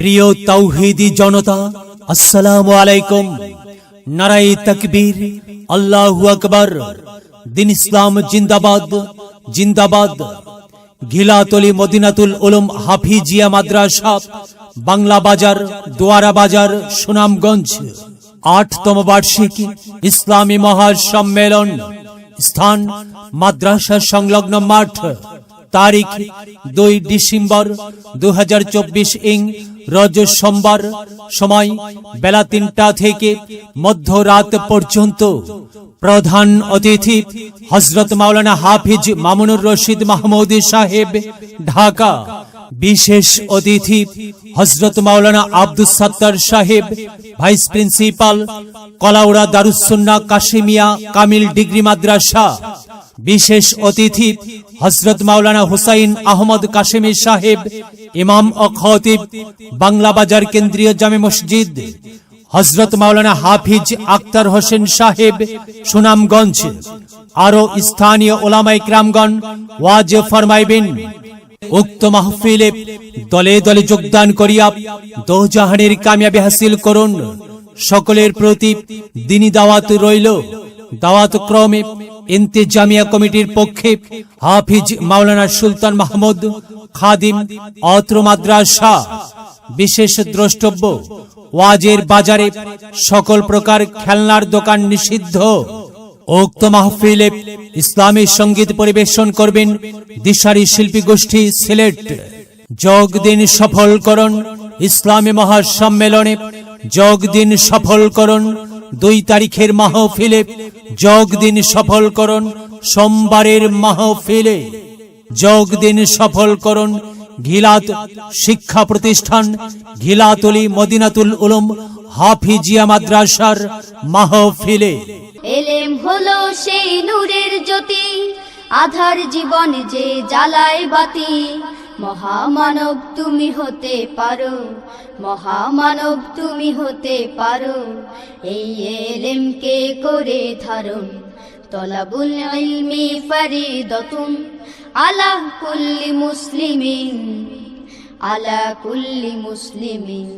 প্রিয় তাওহীদি জনতা, আসসালামু আলাইকুম। নারায়ে তাকবীর, আল্লাহু আকবার। দিন ইসলাম জিন্দাবাদ জিন্দাবাদ। ঘিলাতলি মদিনাতুল উলুম হাফিজিয়া মাদ্রাসা, বাংলা বাজার, দোয়ারা বাজার, সুনামগঞ্জ। ৮তম বার্ষিক ইসলামী মহাসম্মেলন। স্থান মাদ্রাসা সংলগ্ন মাঠ। তারিখ ২ ডিসেম্বর ২০২৪ ইং রোজ সোমবার। সময় বেলা ৩টা থেকে মধ্যরাত পর্যন্ত। প্রধান অতিথি হযরত মাওলানা হাফিজ মামুনুর রশিদ মাহমুদ সাহেব, ঢাকা। বিশেষ অতিথি হযরত মাওলানা আব্দুস সাত্তার সাহেব, ভাইস প্রিন্সিপাল, কলাউড়া দারুস সুন্নাহ কাশিমিয়া কামিল ডিগ্রি মাদ্রাসা। বিশেষ অতিথি হযরত মাওলানা হুসাইন আহমদ কাশেমি সাহেব, ইমাম ও খতিব, বাংলা বাজার কেন্দ্রীয় জামে মসজিদ। হযরত মাওলানা হাফিজ আক্তার হোসেন সাহেব, সুনামগঞ্জ। আরো স্থানীয় উলামায়ে কিরামগণ ওয়াজ ফরমাইবেন। উক্ত মাহফিলে দলে দলে যোগদান করিয়া দোজাহানের কামিয়াবি হাসিল করুন। সকলের প্রতি দ্বীনি দাওয়াত রইল। দাওয়াত ক্রমে ইন্তেজামিয়া কমিটির পক্ষে হাফিজ মাওলানা সুলতান মাহমুদ, খাদিম, অত্র মাদ্রাসা। বিশেষ দ্রষ্টব্য, ওয়াজের বাজারে সকল প্রকার খেলনার দোকান নিষিদ্ধ। উক্ত মাহফিলে ইসলামী সঙ্গীত পরিবেশন করবেন দিশারি শিল্পী গোষ্ঠী সিলেট। যোগ দিন সফল করুন ইসলামী মহাসম্মেলনে। যোগ দিন সফল করুন ২ তারিখের মাহফিলে। যোগ দিন সফল করুন সোমবারের মাহফিলে। যোগ দিন সফল করুন ঘিলাত শিক্ষা প্রতিষ্ঠান ঘিলাতলি মদিনাতুল উলুম হাফিজিয়া মাদ্রাসার মাহফিলে। এলেম হলো সেই নূরের জ্যোতি, আধার জীবন যে জ্বালায় বাতি। মহামানব তুমি হতে পারো, মহামানব তুমি হতে পারো। এই এলেমকে করে ধারণ, তলাবুল ইলমি ফরিদাতুন আলা কুল্লি মুসলিমিন, আলা কুল্লি মুসলিমিন।